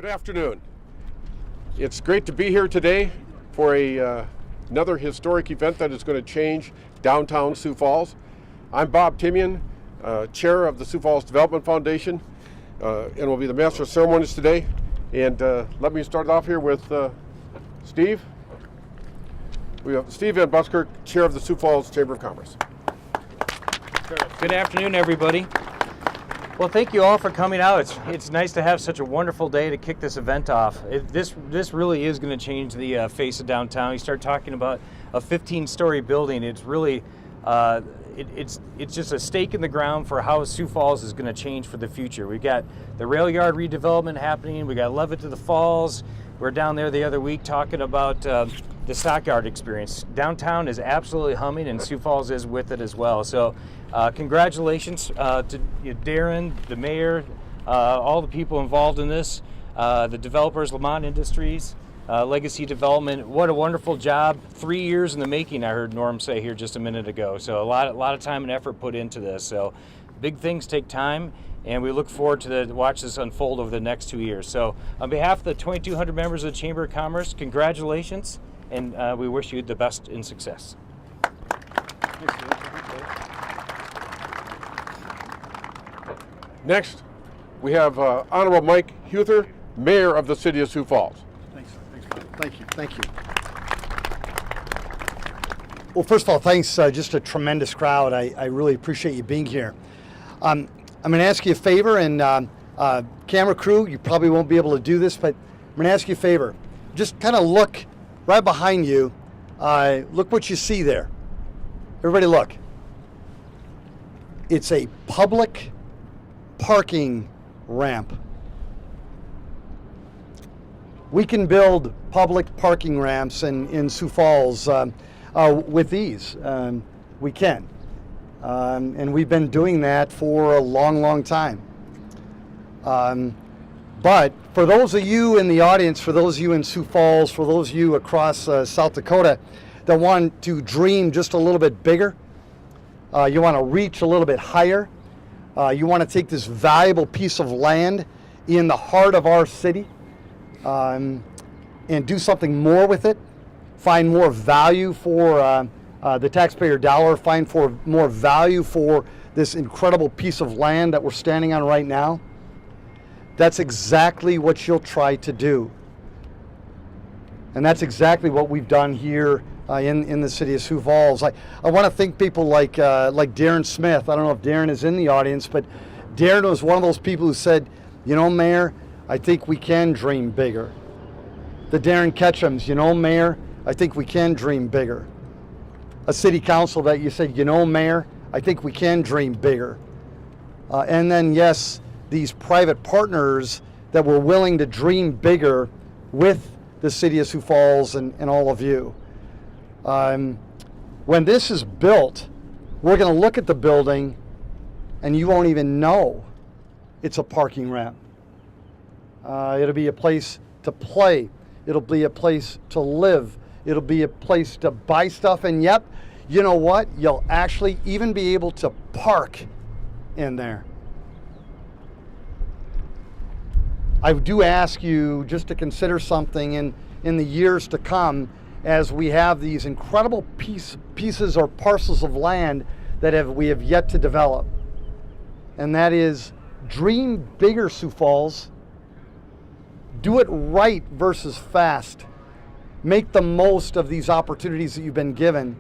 Good afternoon. It's great to be here today for another historic event that is going to change downtown Sioux Falls. I'm Bob Timian, Chair of the Sioux Falls Development Foundation, and will be the Master of Ceremonies today. And let me start off here with Steve. We have Steve Van Buskirk, Chair of the Sioux Falls Chamber of Commerce. Good afternoon, everybody. Well, thank you all for coming out. It's nice to have such a wonderful day to kick this event off. This really is going to change the face of downtown. You start talking about a 15-story building. It's really it's just a stake in the ground for how Sioux Falls is going to change for the future. We've got the rail yard redevelopment happening. We got Levitt to the Falls. We're down there the other week talking about the stockyard experience. Downtown is absolutely humming, and Sioux Falls is with it as well. So congratulations to Darren, the mayor, all the people involved in this, the developers, Lamont Industries, Legacy Development. What a wonderful job. 3 years in the making, I heard Norm say here just a minute ago. So a lot of time and effort put into this. So big things take time, and we look forward to watch this unfold over the next 2 years. So on behalf of the 2,200 members of the Chamber of Commerce, congratulations, and we wish you the best in success. Next, we have Honorable Mike Huther, Mayor of the City of Sioux Falls. Thanks, Bob. Thank you. Well, first of all, thanks, just a tremendous crowd. I really appreciate you being here. I'm going to ask you a favor, and camera crew, you probably won't be able to do this, but I'm going to ask you a favor. Just kind of look right behind you. Look what you see there. Everybody look. It's a public parking ramp. We can build public parking ramps in Sioux Falls with ease. We can. And we've been doing that for a long time. But for those of you in the audience, for those of you in Sioux Falls, for those of you across South Dakota that want to dream just a little bit bigger, you want to reach a little bit higher, you want to take this valuable piece of land in the heart of our city and do something more with it, find more value for the taxpayer dollar, find more value for this incredible piece of land that we're standing on right now. That's exactly what you'll try to do. And that's exactly what we've done here in the city of Sioux Falls. I want to thank people like Darren Smith. I don't know if Darren is in the audience, but Darren was one of those people who said, you know, Mayor, I think we can dream bigger. The Darren Ketchums, you know, Mayor, I think we can dream bigger. A city council that you said, you know, Mayor, I think we can dream bigger. And then, yes, these private partners that were willing to dream bigger with the city of Sioux Falls and all of you. When this is built, we're going to look at the building and you won't even know it's a parking ramp. It'll be a place to play. It'll be a place to live. It'll be a place to buy stuff. And yep, you know what? You'll actually even be able to park in there. I do ask you just to consider something in the years to come as we have these incredible pieces or parcels of land that we have yet to develop. And that is dream bigger, Sioux Falls. Do it right versus fast. Make the most of these opportunities that you've been given.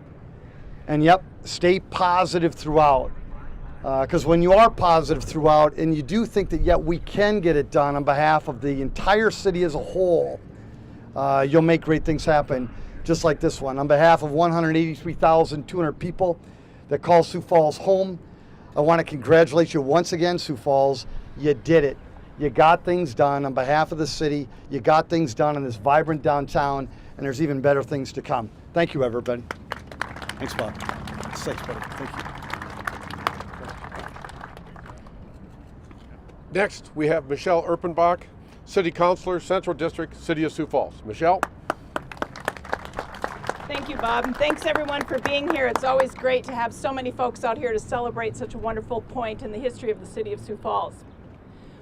And yep, stay positive throughout. Because when you are positive throughout and you do think that yet we can get it done on behalf of the entire city as a whole, you'll make great things happen, just like this one. On behalf of 183,200 people that call Sioux Falls home, I want to congratulate you once again, Sioux Falls. You did it. You got things done on behalf of the city. You got things done in this vibrant downtown, and there's even better things to come. Thank you, everybody. Thanks, Bob. Thanks, buddy. Thank you. Next, we have Michelle Erpenbach, City Councilor, Central District, City of Sioux Falls. Michelle? Thank you, Bob, and thanks everyone for being here. It's always great to have so many folks out here to celebrate such a wonderful point in the history of the city of Sioux Falls.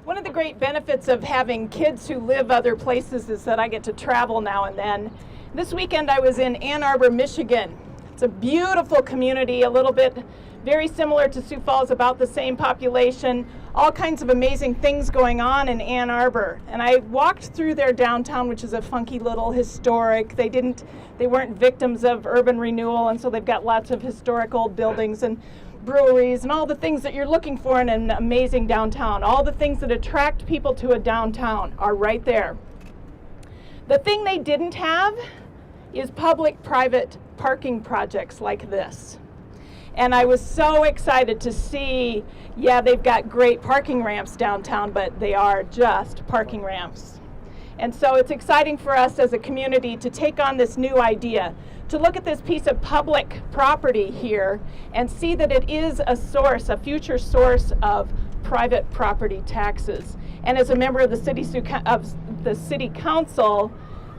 One of the great benefits of having kids who live other places is that I get to travel now and then. This weekend I was in Ann Arbor, Michigan. It's a beautiful community, a little bit very similar to Sioux Falls, about the same population, all kinds of amazing things going on in Ann Arbor. And I walked through their downtown, which is a funky little historic. They weren't victims of urban renewal, and so they've got lots of historic old buildings and breweries and all the things that you're looking for in an amazing downtown. All the things that attract people to a downtown are right there. The thing they didn't have is public-private parking projects like this. And I was so excited to see, yeah, they've got great parking ramps downtown, but they are just parking ramps. And so it's exciting for us as a community to take on this new idea, to look at this piece of public property here and see that it is a source, a future source of private property taxes. And as a member of the City Council,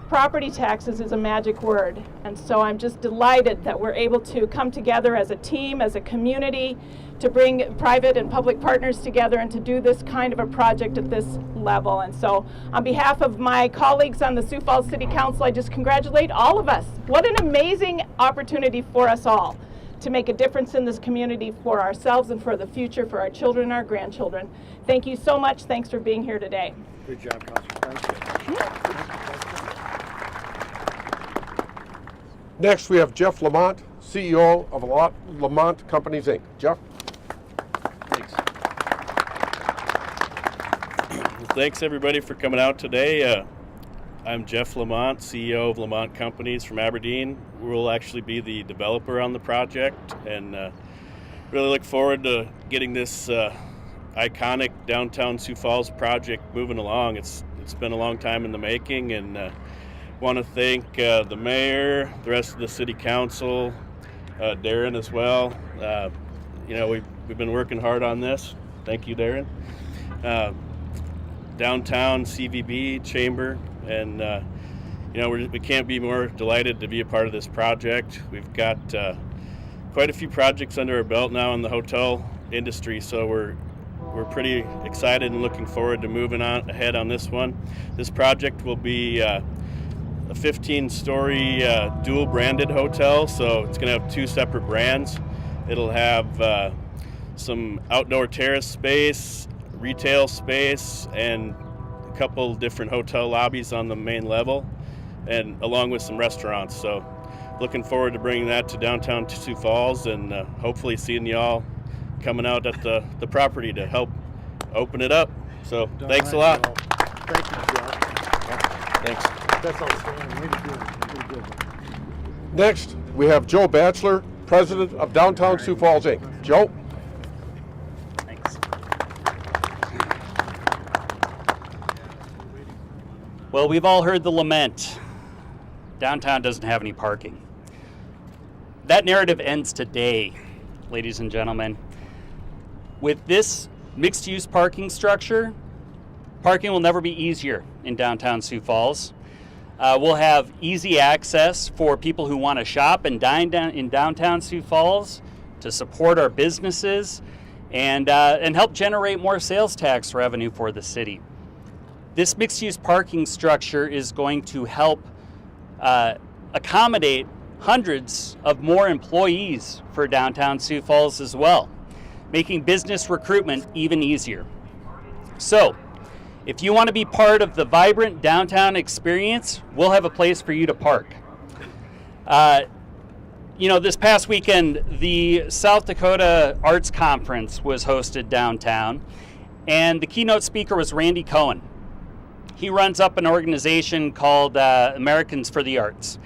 property taxes is a magic word. And so I'm just delighted that we're able to come together as a team, as a community, to bring private and public partners together and to do this kind of a project at this level. And so on behalf of my colleagues on the Sioux Falls City Council, I just congratulate all of us. What an amazing opportunity for us all to make a difference in this community for ourselves and for the future, for our children and our grandchildren. Thank you so much. Thanks for being here today. Good job, Councilor. Thank you. Next, we have Jeff Lamont, CEO of Lamont Companies, Inc. Jeff? Thanks. Thanks, everybody, for coming out today. I'm Jeff Lamont, CEO of Lamont Companies from Aberdeen. We'll actually be the developer on the project, and really look forward to getting this iconic downtown Sioux Falls project moving along. It's been a long time in the making, and want to thank the mayor, the rest of the city council, Darren as well. We've been working hard on this. Thank you, Darren. Downtown CVB Chamber, and we can't be more delighted to be a part of this project. We've got quite a few projects under our belt now in the hotel industry, so we're pretty excited and looking forward to moving on ahead on this one. This project will be a 15-story dual-branded hotel, so it's going to have two separate brands. It'll have some outdoor terrace space, retail space, and a couple different hotel lobbies on the main level, and along with some restaurants. So looking forward to bringing that to downtown Sioux Falls, and hopefully seeing y'all coming out at the property to help open it up. So thanks a lot. Thank you, Jeff. Thanks. That's outstanding. Way to do it. Way to do it. Next, we have Joe Batchelor, President of Downtown Sioux Falls, Inc. Joe? Thanks. Well, we've all heard the lament. Downtown doesn't have any parking. That narrative ends today, ladies and gentlemen. With this mixed-use parking structure, parking will never be easier in downtown Sioux Falls. We'll have easy access for people who want to shop and dine in downtown Sioux Falls, to support our businesses, and help generate more sales tax revenue for the city. This mixed-use parking structure is going to help accommodate hundreds of more employees for downtown Sioux Falls as well, making business recruitment even easier. So, if you want to be part of the vibrant downtown experience, we'll have a place for you to park. This past weekend, the South Dakota Arts Conference was hosted downtown, and the keynote speaker was Randy Cohen. He runs up an organization called Americans for the Arts.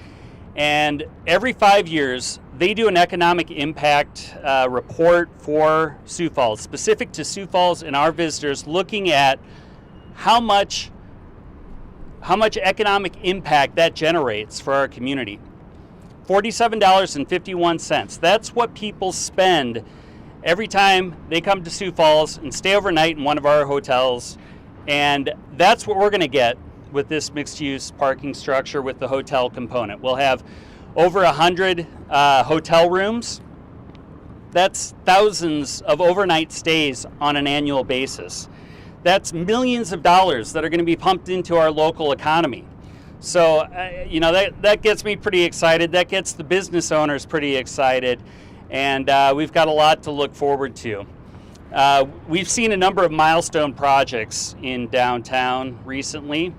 And every 5 years, they do an economic impact report for Sioux Falls, specific to Sioux Falls and our visitors, looking at how much economic impact that generates for our community. $47.51. That's what people spend every time they come to Sioux Falls and stay overnight in one of our hotels. And that's what we're going to get with this mixed-use parking structure with the hotel component. We'll have over 100 hotel rooms. That's thousands of overnight stays on an annual basis. That's millions of dollars that are going to be pumped into our local economy. So, that gets me pretty excited. That gets the business owners pretty excited. And we've got a lot to look forward to. We've seen a number of milestone projects in downtown recently.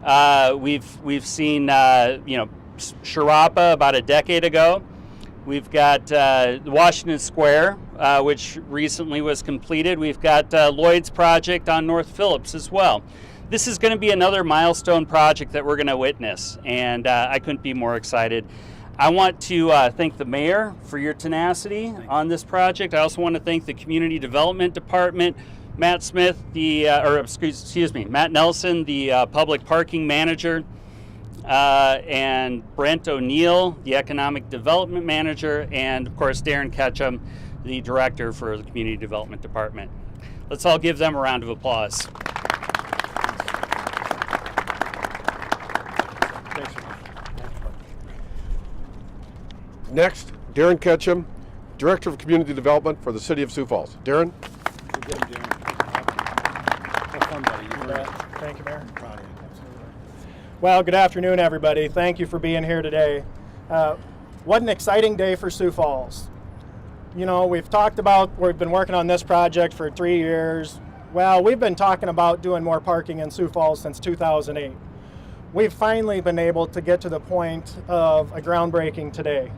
We've seen, Sharapa about a decade ago. We've got Washington Square, which recently was completed. We've got Lloyd's project on North Phillips as well. This is going to be another milestone project that we're going to witness, and I couldn't be more excited. I want to thank the mayor for your tenacity on this project. I also want to thank the Community Development Department, Matt Smith, Matt Nelson, the Public Parking Manager, and Brent O'Neill, the Economic Development Manager, and of course Darren Ketchum, the Director for the Community Development Department. Let's all give them a round of applause. Next, Darren Ketchum, Director of Community Development for the City of Sioux Falls. Darren? Thank you, Mayor. Well, good afternoon, everybody. Thank you for being here today. What an exciting day for Sioux Falls. We've been working on this project for 3 years. Well, we've been talking about doing more parking in Sioux Falls since 2008. We've finally been able to get to the point of a groundbreaking today.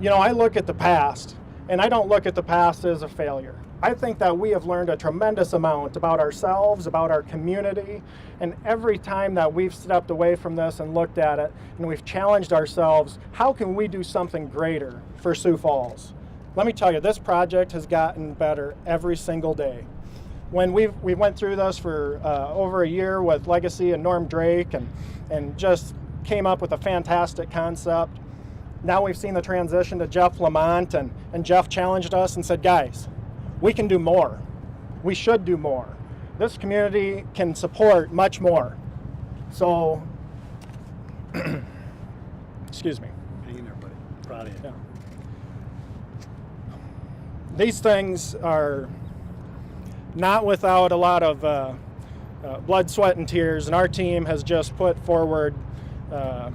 I look at the past, and I don't look at the past as a failure. I think that we have learned a tremendous amount about ourselves, about our community, and every time that we've stepped away from this and looked at it, and we've challenged ourselves, how can we do something greater for Sioux Falls? Let me tell you, this project has gotten better every single day. When we went through this for over a year with Legacy and Norm Drake and just came up with a fantastic concept. Now we've seen the transition to Jeff Lamont, and Jeff challenged us and said, guys, we can do more. We should do more. This community can support much more. So, excuse me. Hang in there, buddy. Proud of you. Yeah. These things are not without a lot of blood, sweat, and tears, and our team has just put forward a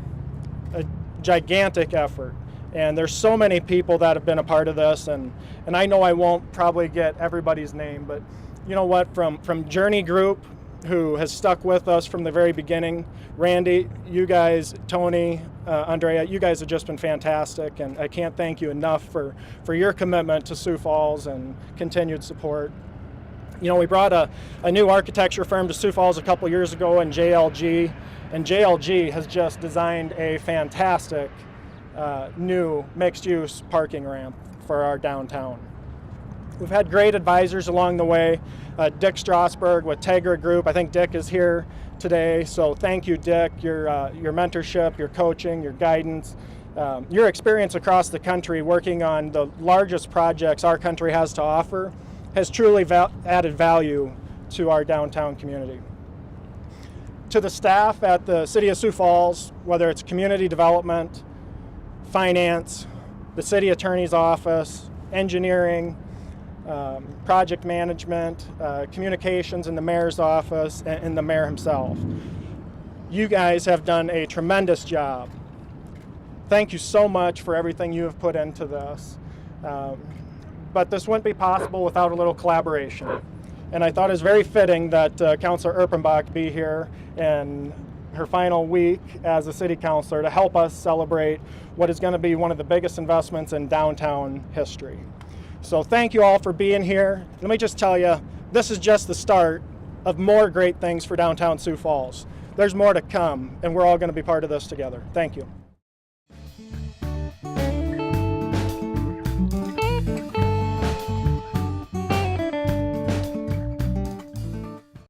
gigantic effort. And there's so many people that have been a part of this, and I know I won't probably get everybody's name, but you know what, from Journey Group, who has stuck with us from the very beginning, Randy, you guys, Tony, Andrea, you guys have just been fantastic, and I can't thank you enough for your commitment to Sioux Falls and continued support. We brought a new architecture firm to Sioux Falls a couple years ago in JLG, and JLG has just designed a fantastic new mixed-use parking ramp for our downtown. We've had great advisors along the way. Dick Strasberg with Tegra Group. I think Dick is here today, so thank you, Dick. Your mentorship, your coaching, your guidance, your experience across the country working on the largest projects our country has to offer has truly added value to our downtown community. To the staff at the City of Sioux Falls, whether it's community development, finance, the city attorney's office, engineering, project management, communications in the mayor's office, and the mayor himself. You guys have done a tremendous job. Thank you so much for everything you have put into this. But this wouldn't be possible without a little collaboration. And I thought it was very fitting that Councilor Erpenbach be here in her final week as a city councilor to help us celebrate what is going to be one of the biggest investments in downtown history. So thank you all for being here. Let me just tell you, this is just the start of more great things for downtown Sioux Falls. There's more to come, and we're all going to be part of this together. Thank you.